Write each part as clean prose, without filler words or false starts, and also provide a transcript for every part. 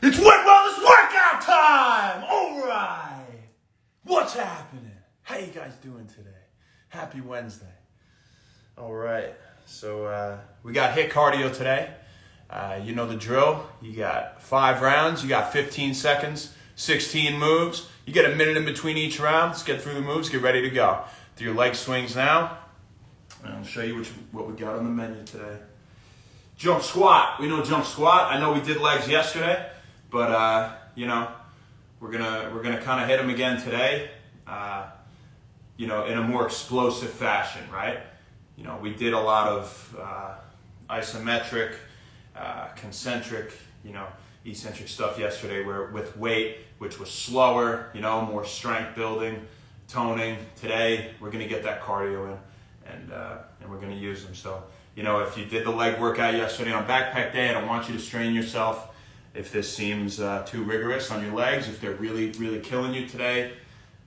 It's Wend Wellness workout time! Alright! What's happening? How you guys doing today? Happy Wednesday. Alright, so we got HIIT cardio today. You know the drill. You got 5 rounds, you got 15 seconds, 16 moves. You get a minute in between each round. Let's get through the moves, get ready to go. Do your leg swings now. And I'll show you what we got on the menu today. Jump squat. We know jump squat. I know we did legs yesterday, but you know, we're gonna kind of hit them again today. You know, in a more explosive fashion, right? You know, we did a lot of isometric, concentric, you know, eccentric stuff yesterday, where with weight, which was slower, you know, more strength building, toning. Today, we're gonna get that cardio in, and we're gonna use them. So, you know, if you did the leg workout yesterday on backpack day, I don't want you to strain yourself. If this seems too rigorous on your legs, if they're really, really killing you today,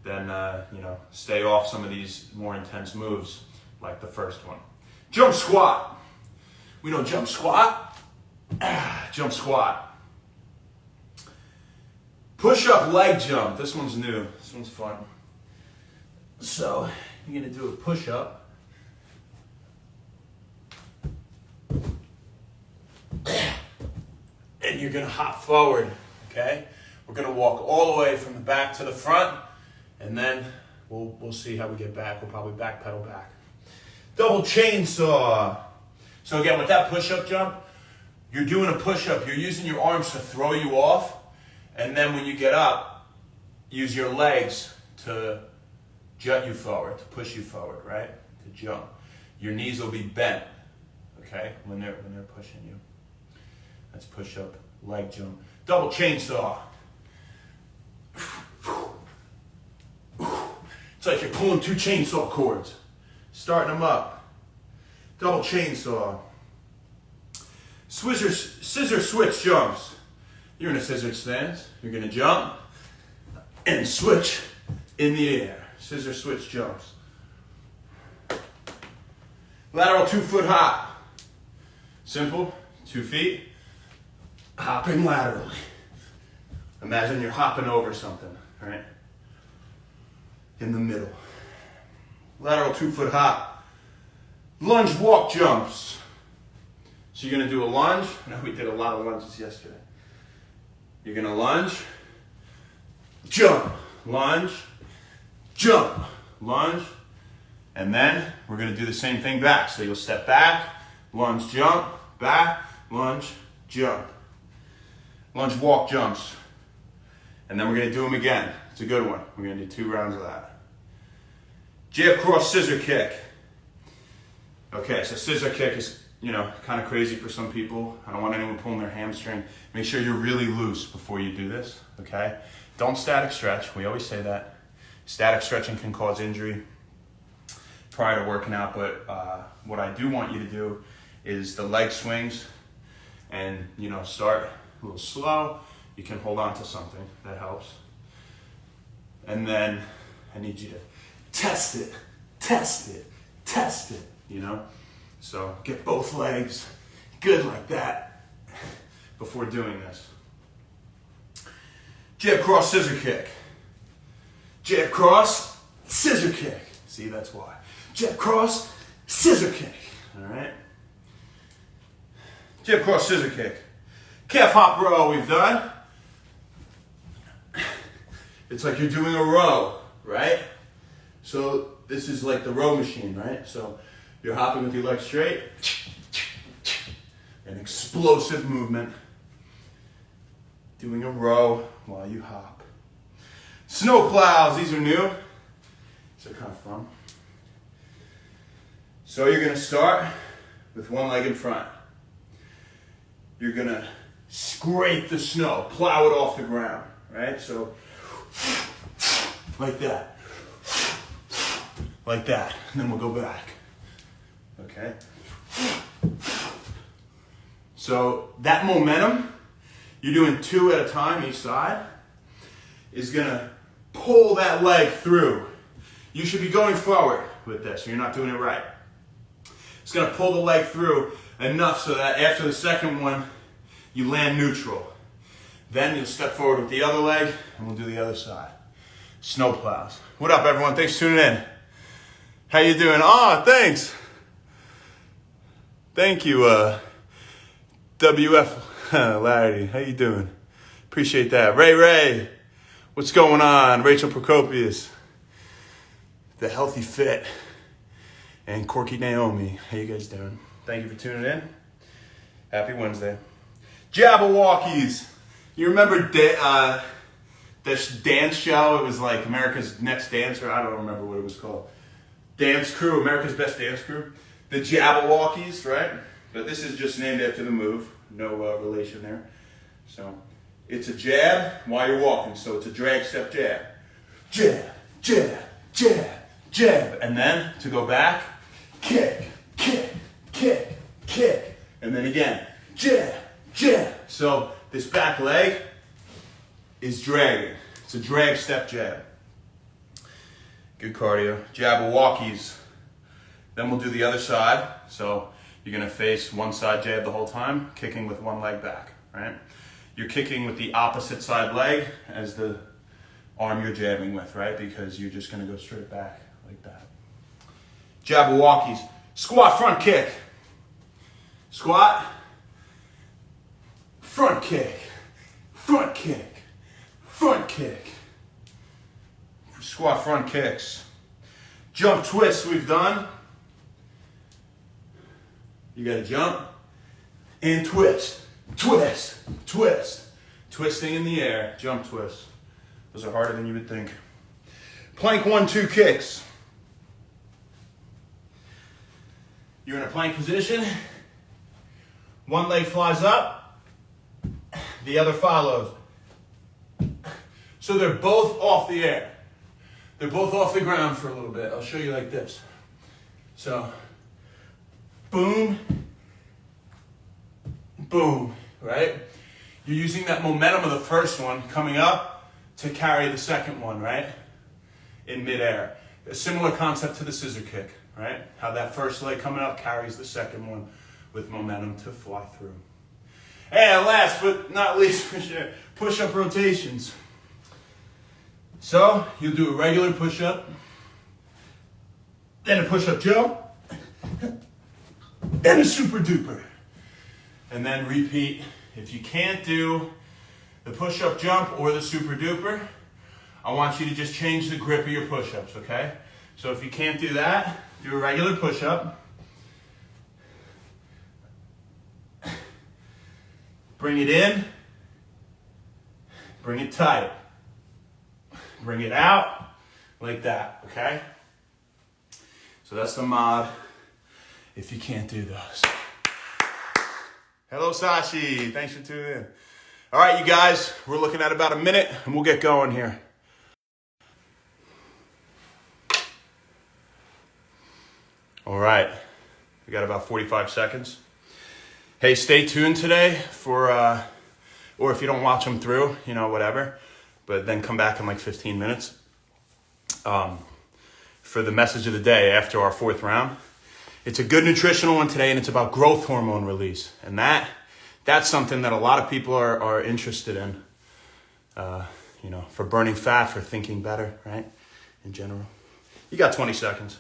then, you know, stay off some of these more intense moves, like the first one. Jump squat. We know jump squat. Jump squat. Push-up leg jump. This one's new. This one's fun. So, you're going to do a push-up. And you're going to hop forward, okay? We're going to walk all the way from the back to the front, and then we'll see how we get back. We'll probably backpedal back. Double chainsaw. So again, with that push-up jump, you're doing a push-up. You're using your arms to throw you off, and then when you get up, use your legs to jut you forward, to push you forward, right? To jump. Your knees will be bent, okay, when they're pushing you. That's push-up, leg jump. Double chainsaw. It's like you're pulling 2 chainsaw cords, starting them up. Double chainsaw. Scissor switch jumps. You're in a scissor stance. You're going to jump and switch in the air. Scissor switch jumps. Lateral 2-foot hop. Simple, 2 feet. Hopping laterally. Imagine you're hopping over something, right? In the middle. Lateral 2-foot hop. Lunge walk jumps. So you're going to do a lunge. I know we did a lot of lunges yesterday. You're going to lunge, jump, lunge, jump, lunge, and then we're going to do the same thing back. So you'll step back, lunge, jump, back, lunge, jump. Lunge walk jumps. And then we're going to do them again. It's a good one. We're going to do 2 rounds of that. Jab cross scissor kick. Okay, so scissor kick is, you know, kind of crazy for some people. I don't want anyone pulling their hamstring. Make sure you're really loose before you do this, okay? Don't static stretch. We always say that. Static stretching can cause injury prior to working out, but what I do want you to do is the leg swings and, you know, start a little slow. You can hold on to something. That helps. And then I need you to test it, test it, test it, you know? So get both legs good like that before doing this. Jab cross scissor kick. Jab cross scissor kick. See, that's why. Jab cross scissor kick. All right. Jab cross scissor kick. Calf hop row we've done. It's like you're doing a row, right? So this is like the row machine, right? So you're hopping with your legs straight. An explosive movement. Doing a row while you hop. Snow plows, these are new. These are kind of fun. So you're going to start with one leg in front. You're going to scrape the snow, plow it off the ground, right? So like that. Like that. And then we'll go back. Okay? So that momentum, you're doing 2 at a time each side, is gonna pull that leg through. You should be going forward with this, you're not doing it right. It's gonna pull the leg through enough so that after the second one, you land neutral. Then you'll step forward with the other leg, and we'll do the other side. Snow plows. What up, everyone? Thanks for tuning in. How you doing? Oh, thanks. Thank you, WF Larry. How you doing? Appreciate that. Ray, what's going on? Rachel Procopius, the Healthy Fit, and Corky Naomi. How you guys doing? Thank you for tuning in. Happy Wednesday. Jabberwockies. You remember this dance show? It was like America's Next Dancer. I don't remember what it was called. Dance Crew, America's Best Dance Crew. The Jabberwockies, right? But this is just named after the move. No relation there. So it's a jab while you're walking. So it's a drag step jab. Jab, jab, jab, jab. And then to go back, kick, kick, kick, kick. And then again, jab, jab. So this back leg is dragging. It's a drag step jab. Good cardio. Jabberwockies. Then we'll do the other side. So you're gonna face one side jab the whole time, kicking with one leg back, right? You're kicking with the opposite side leg as the arm you're jabbing with, right? Because you're just gonna go straight back like that. Jabberwockies. Squat front kick. Squat. Front kick. Front kick. Front kick. Squat front kicks. Jump twists we've done. You gotta jump and twist, twist, twist. Twisting in the air, jump twist. Those are harder than you would think. Plank 1-2 kicks. You're in a plank position. One leg flies up, the other follows. So they're both off the air. They're both off the ground for a little bit. I'll show you like this. So, boom, boom, right? You're using that momentum of the first one coming up to carry the second one, right? In midair. A similar concept to the scissor kick, right? How that first leg coming up carries the second one with momentum to fly through. And last but not least, for sure, push-up rotations. So, you'll do a regular push-up, then a push-up jump, then a super duper. And then repeat. If you can't do the push-up jump or the super duper, I want you to just change the grip of your push-ups, okay? So if you can't do that, do a regular push-up. Bring it in, bring it tight. Bring it out like that, okay? So that's the mod if you can't do those. Hello, Sashi. Thanks for tuning in. All right, you guys, we're looking at about a minute and we'll get going here. All right, we got about 45 seconds. Hey, stay tuned today for, or if you don't watch them through, you know, whatever. But then come back in like 15 minutes for the message of the day after our fourth round. It's a good nutritional one today, and it's about growth hormone release. And that's something that a lot of people are interested in, you know, for burning fat, for thinking better, right, in general. You got 20 seconds.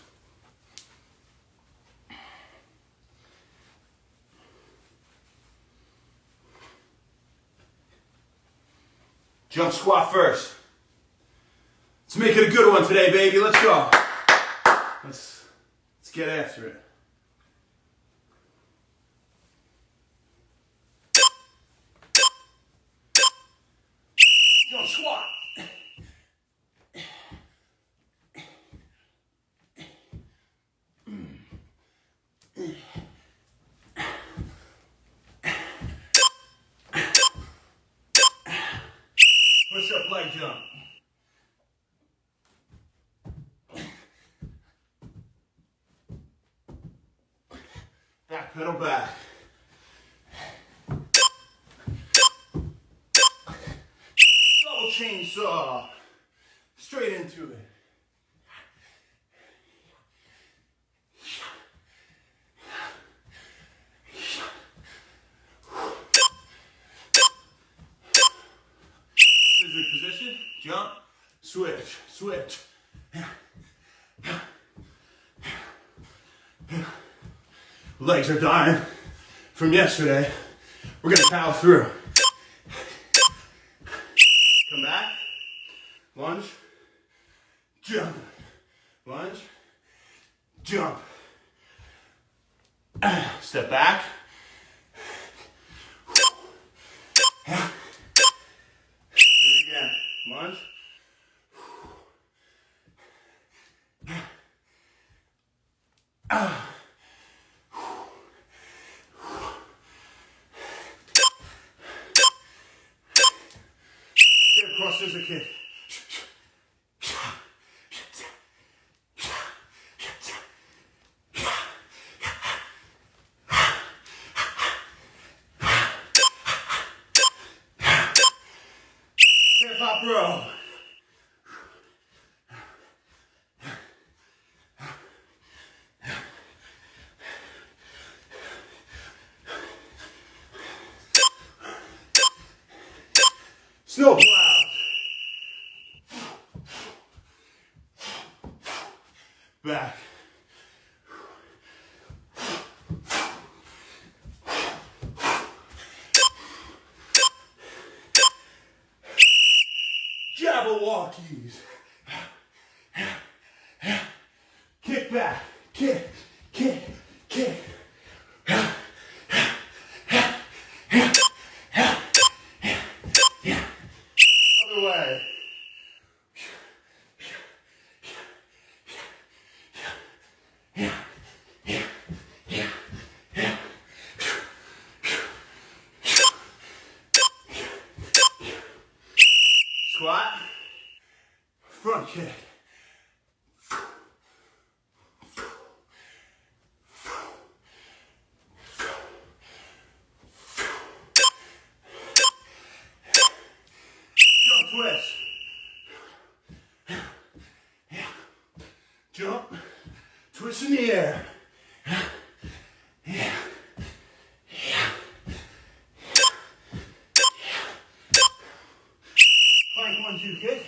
Jump squat first. Let's make it a good one today, baby. Let's go. Let's get after it. Jump squat. Push up leg jump. Back pedal back. Double chainsaw. Straight into it. jump, switch, switch. Legs are dying from yesterday. We're gonna power through. Come back, lunge, jump, lunge, jump. Step back. Do it again, lunge. Get across scissor kick. Hip hop row. Snow plows. Back. Jabberwockies. Kick back. Kick. Kick. Kick. Other way. Squat, front kick. Jump twist. Jump, twist in the air. Plank 1-2 kick.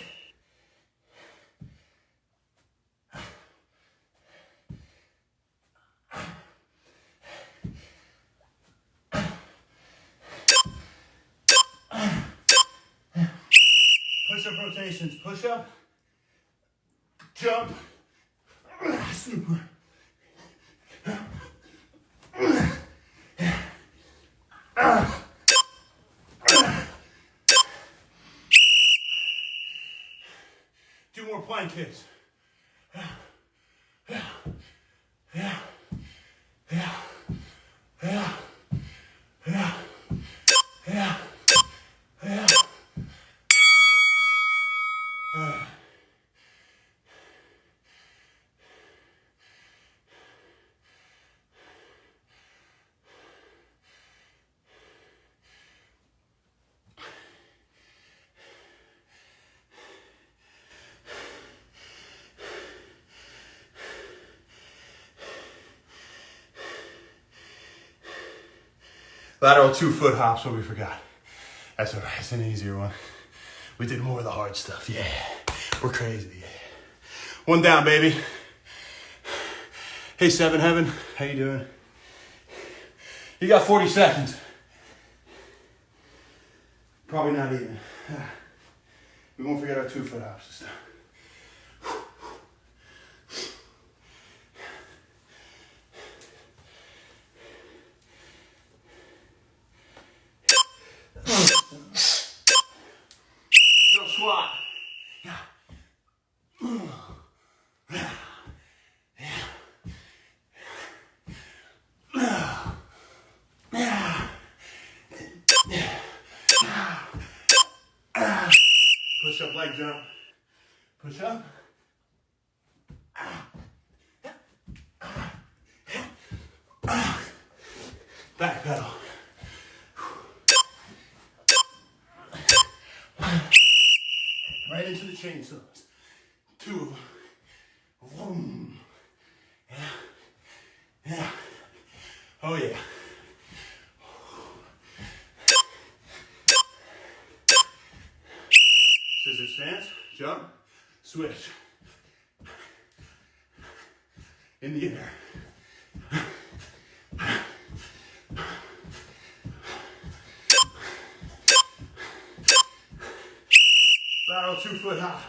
Push up rotations. Push up, jump, super. Two more plank kicks. Lateral 2-foot hops, what we forgot. That's all right, it's an easier one. We did more of the hard stuff, yeah. We're crazy, yeah. One down, baby. Hey, Seven Heaven, how you doing? You got 40 seconds. Probably not even. We won't forget our 2-foot hops this time. Still squat. Push up, leg jump. Push up. Back pedal. Right into the chainsaws. 2. Vroom. Yeah. Oh yeah. Scissor stance, jump, switch. In the air. Lateral 2-foot hop.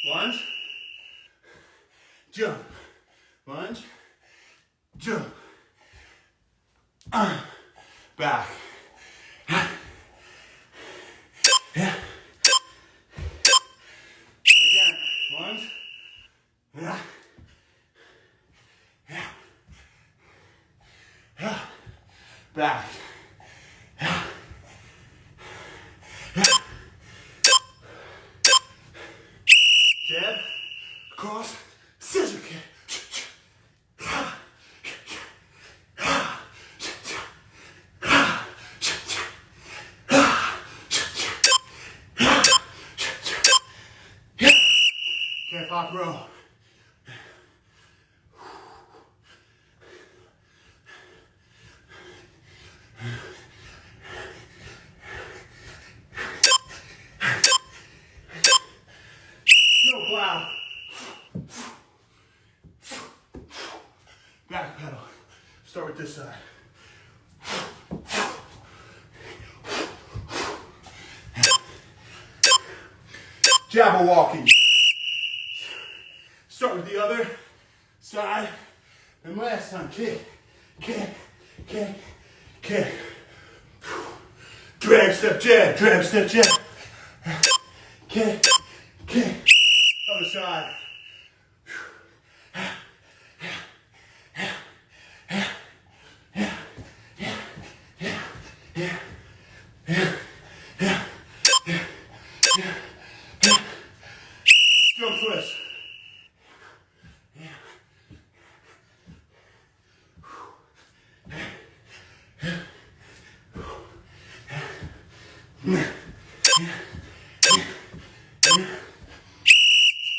Lunge, jump, lunge, jump, back. Again, lunge, back. Jab, cross, scissor kick. Can't pop row. No plow. Back pedal. Start with this side. Jabber walking. Start with the other side. And last time, kick, kick, kick, kick. Drag, step, jab, drag, step, jab. Kick, kick. Other side. Jump twist.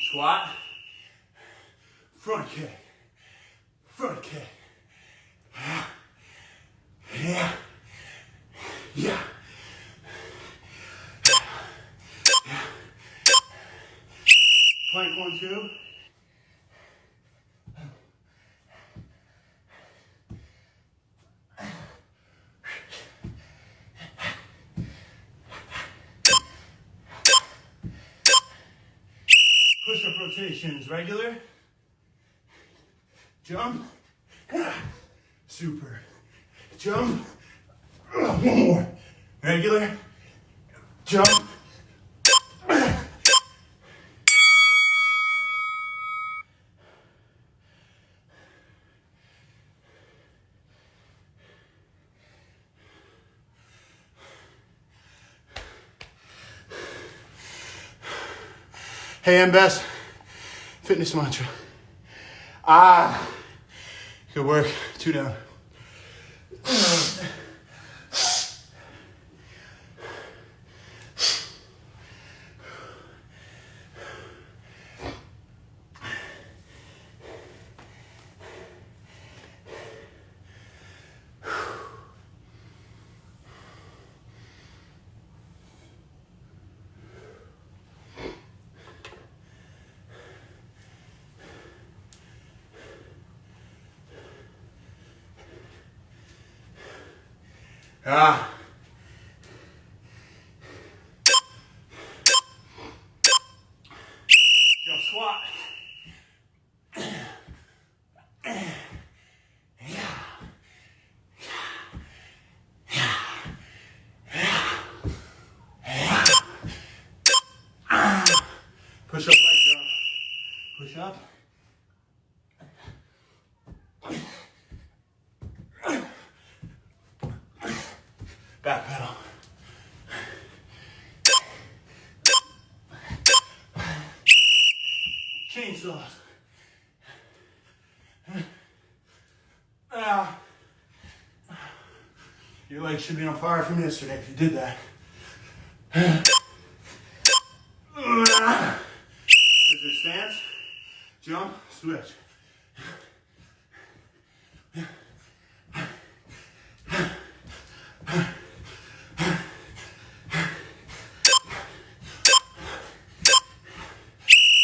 Squat, front kick, front kick. Yeah, yeah. Plank 1, 2. Push-up rotations, regular, jump, super, jump, one more, regular, jump, Hey, best fitness mantra. Good work. 2 down. Jump squat. Push up leg jump. Push up. Back pedal. Chainsaws. Your legs should be on fire from yesterday if you did that. Scissor stance. jump, switch.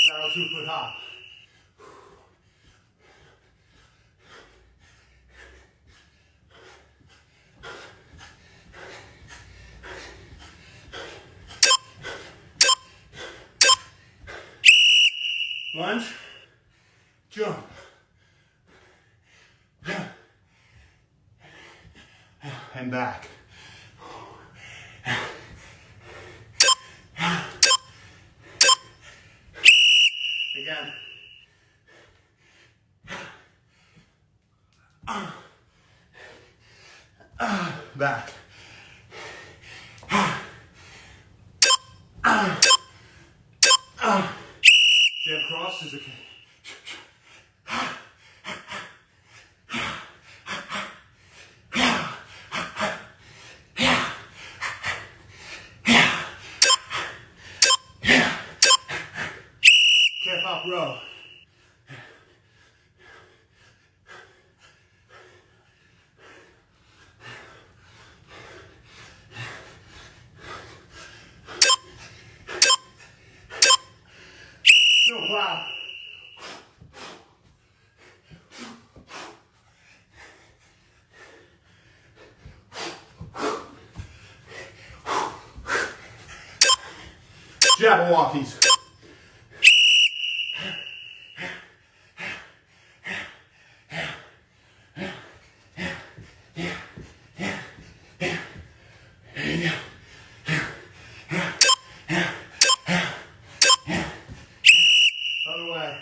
Lateral 2-foot hop. Lunge, jump. And back. Again. Back. Jab cross is okay. Calf hop row. No, wow. Jabberwockies. Other way.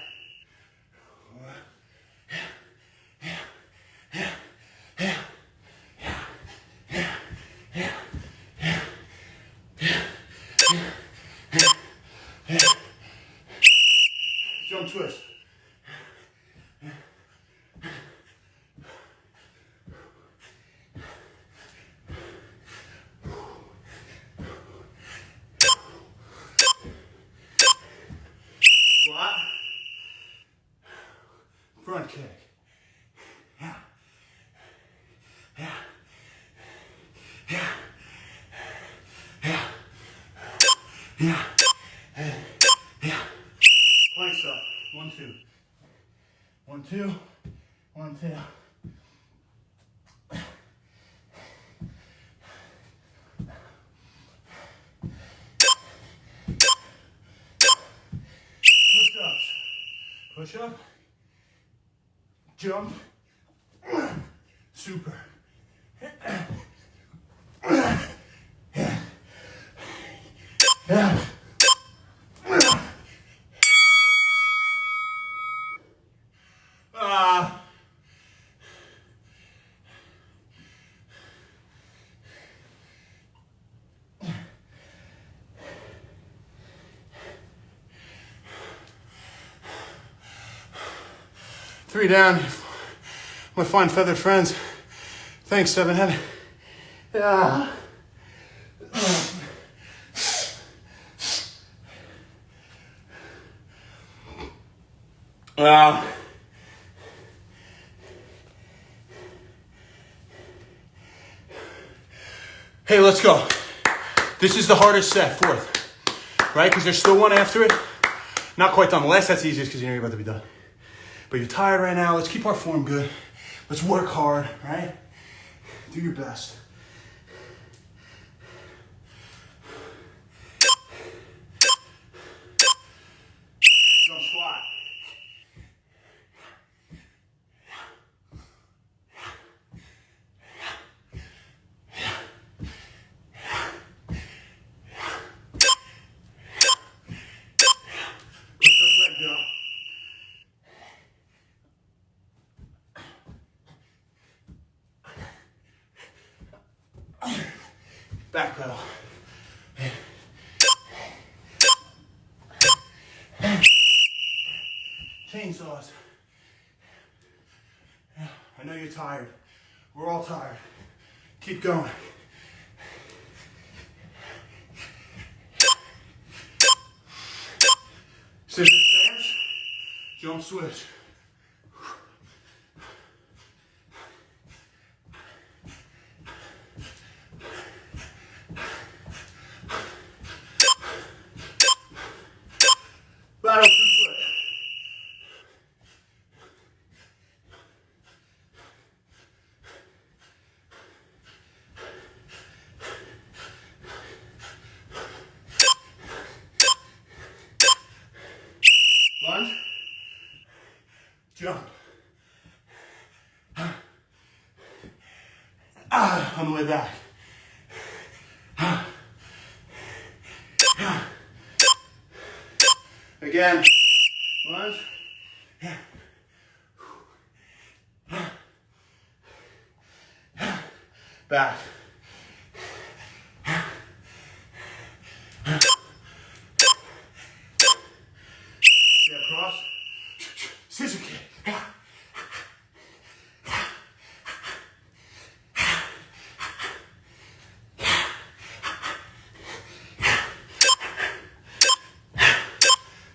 Jump twist. Squat. Front kick. Yeah. Yeah. Yeah. Yeah. Yeah. Yeah. Plank stuff. 1, 2. 1, 2. 1, 2. Push-ups. Push up. Jump. Super. Three down. My fine feathered friends. Thanks, Seven Head. Yeah. Wow. Hey, let's go. This is the hardest set, fourth. Right? Because there's still one after it. Not quite done. The last set's easiest because you know you're about to be done. But you're tired right now. Let's keep our form good. Let's work hard, right? Do your best. Jump squat. Push up leg jump. Back pedal. Chainsaws. Yeah, I know you're tired. We're all tired. Keep going. Scissor stance. Jump switch. Lateral 2 foot. Lunge. Jump. On the way back. Again. Lunge. Back. Step cross. Scissor kick.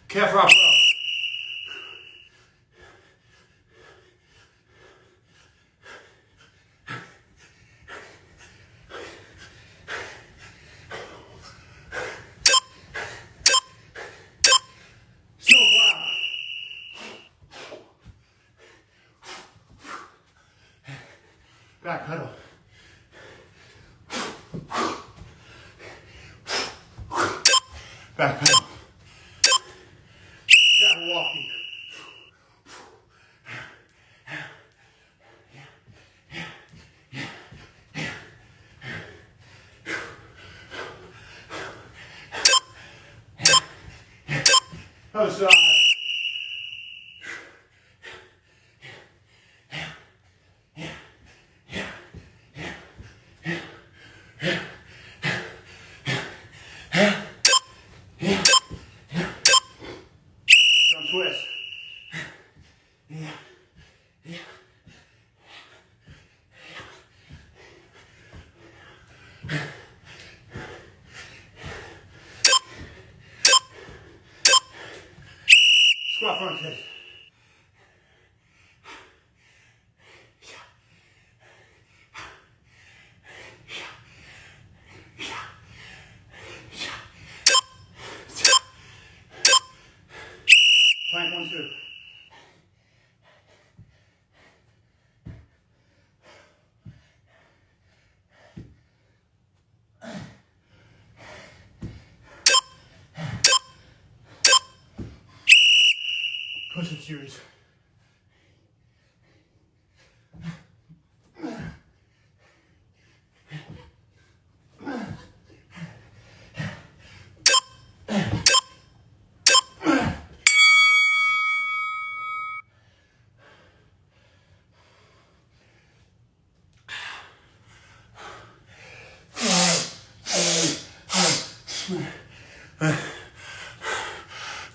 Calf rock row. Back pedal. Back pedal. Shadow walking. Other side. Twist. Squat front kick. Plank 1, 2. Push-up series.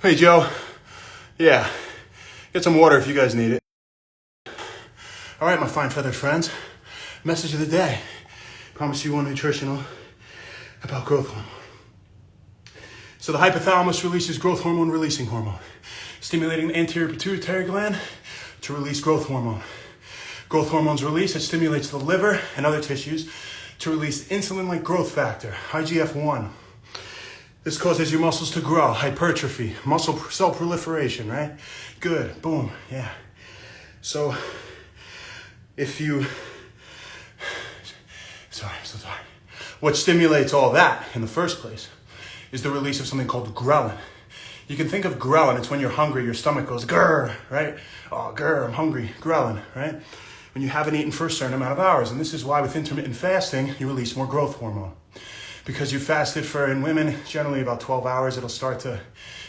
Hey Joe, yeah, get some water if you guys need it. All right, my fine feathered friends, message of the day. Promise you one nutritional about growth hormone. So the hypothalamus releases growth hormone releasing hormone, stimulating the anterior pituitary gland to release growth hormone. Growth hormone's release, it stimulates the liver and other tissues to release insulin-like growth factor, IGF-1. This causes your muscles to grow, hypertrophy, muscle cell proliferation, right? Good, boom, yeah. So, if you, sorry, I'm so sorry. What stimulates all that in the first place is the release of something called ghrelin. You can think of ghrelin, it's when you're hungry, your stomach goes grrr, right? Oh, grrr, I'm hungry, ghrelin, right? When you haven't eaten for a certain amount of hours. And this is why with intermittent fasting, you release more growth hormone. Because you fasted for, in women, generally about 12 hours, it'll start to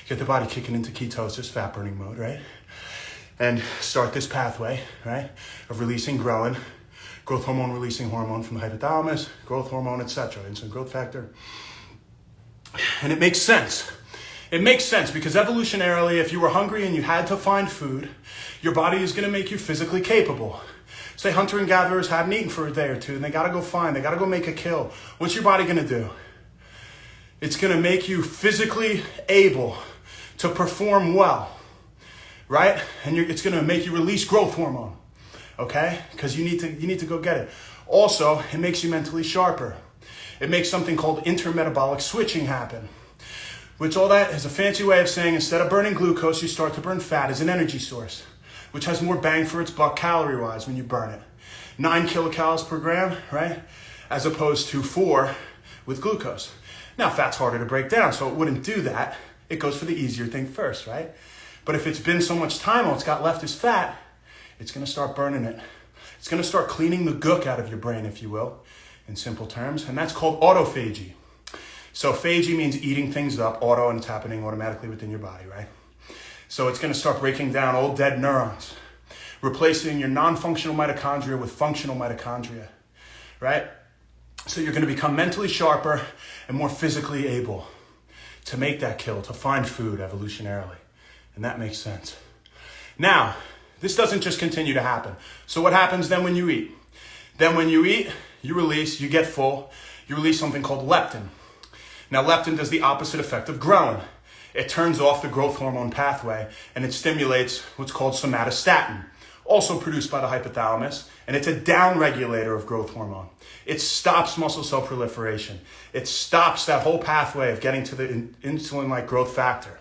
get the body kicking into ketosis, fat burning mode, right? And start this pathway, right, of releasing ghrelin, growth hormone releasing hormone from the hypothalamus, growth hormone, etc., insulin growth factor. And it makes sense. It makes sense because evolutionarily, if you were hungry and you had to find food, your body is going to make you physically capable. Say hunter and gatherers hadn't eaten for a day or two and they got to go make a kill. What's your body going to do? It's going to make you physically able to perform well, right? And it's going to make you release growth hormone, okay? Because you need to go get it. Also, it makes you mentally sharper. It makes something called intermetabolic switching happen, which all that is a fancy way of saying instead of burning glucose, you start to burn fat as an energy source, which has more bang for its buck calorie-wise when you burn it. 9 kilocalories per gram, right? As opposed to 4 with glucose. Now, fat's harder to break down, so it wouldn't do that. It goes for the easier thing first, right? But if it's been so much time, all it's got left is fat, it's going to start burning it. It's going to start cleaning the gook out of your brain, if you will, in simple terms, and that's called autophagy. So phagy means eating things up, auto, and it's happening automatically within your body, right? So it's going to start breaking down old dead neurons, replacing your non-functional mitochondria with functional mitochondria, right? So you're going to become mentally sharper and more physically able to make that kill, to find food evolutionarily. And that makes sense. Now, this doesn't just continue to happen. So what happens then when you eat? Then when you eat, you get full, you release something called leptin. Now, leptin does the opposite effect of ghrelin. It turns off the growth hormone pathway and it stimulates what's called somatostatin, also produced by the hypothalamus, and it's a down-regulator of growth hormone. It stops muscle cell proliferation. It stops that whole pathway of getting to the insulin-like growth factor.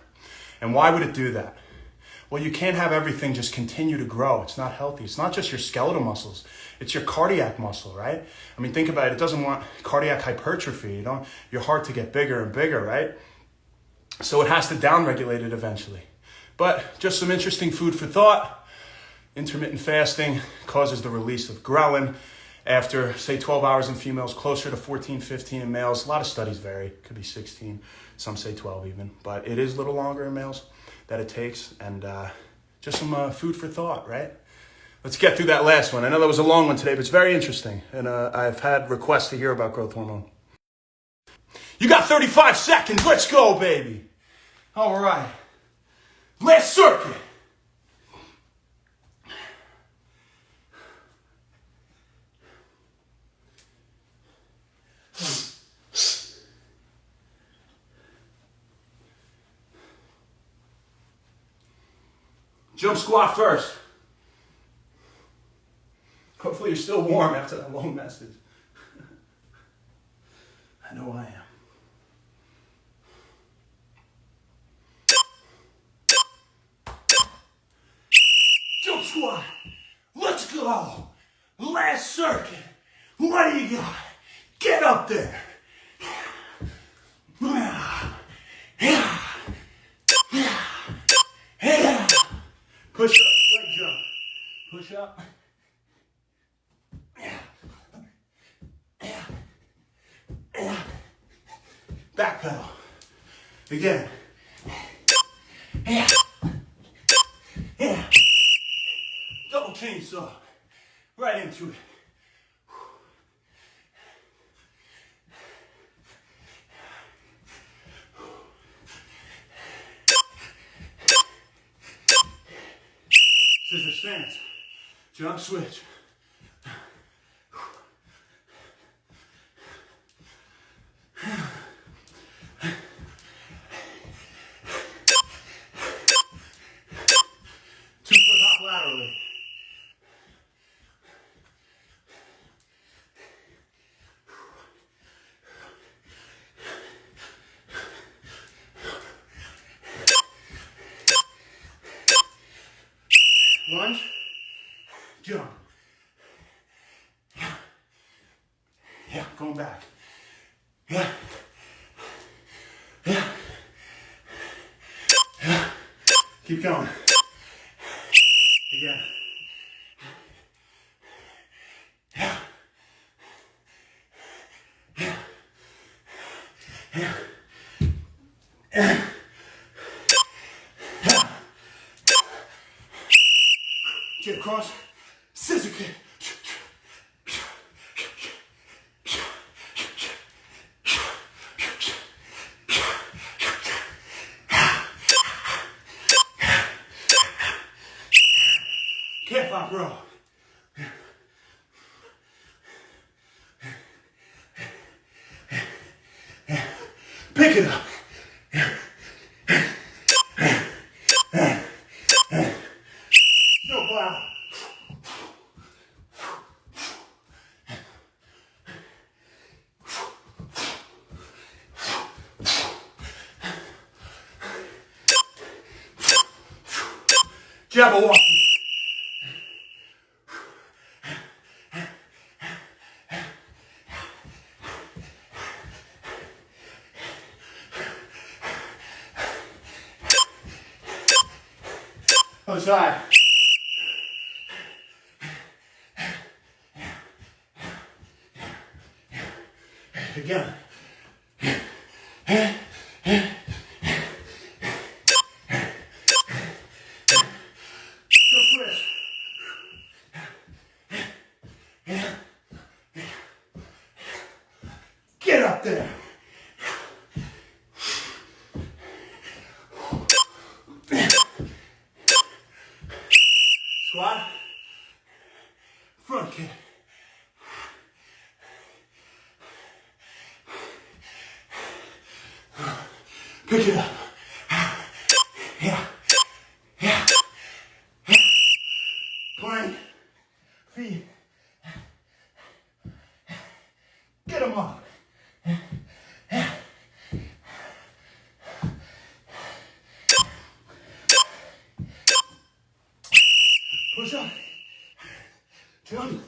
And why would it do that? Well, you can't have everything just continue to grow. It's not healthy. It's not just your skeletal muscles. It's your cardiac muscle, right? I mean, think about it. It doesn't want cardiac hypertrophy. You don't, your heart to get bigger and bigger, right? So it has to down-regulate it eventually. But just some interesting food for thought. Intermittent fasting causes the release of ghrelin after, say, 12 hours in females, closer to 14, 15 in males. A lot of studies vary. It could be 16. Some say 12 even. But it is a little longer in males that it takes. And just some food for thought, right? Let's get through that last one. I know that was a long one today, but it's very interesting. And I've had requests to hear about growth hormone. You got 35 seconds. Let's go, baby. All right. Last circuit. Jump squat first. Hopefully you're still warm after that long message. I know I am. Jump squat. Let's go. Last circuit. What do you got? Get up there. Push up, leg jump. Push up. Back pedal. Again. Double chainsaw. Right into it. Scissor stance. Jump switch. Laterally. Lunge, jump. Yeah, going back. Yeah. Yeah. Yeah. Keep going. Again. Yeah. Yeah. Yeah. Yeah. Yeah. Get across. Scissor kick. Calf up row. Pick it up. Jabberwocky. Other side. Again. Get up there. Squat. Front kick. Pick it up. Yeah. Yeah. Plank. Feet. Get them up. Push up. Jump.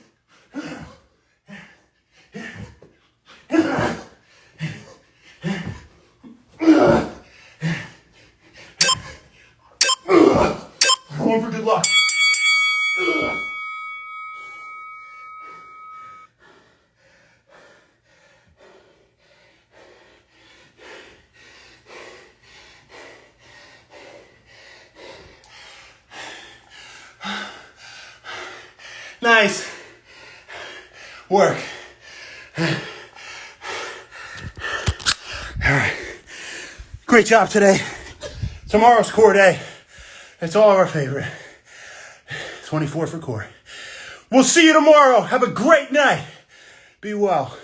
Going for good luck. Nice work. All right. Great job today. Tomorrow's core day. It's all our favorite. 24 for core. We'll see you tomorrow. Have a great night. Be well.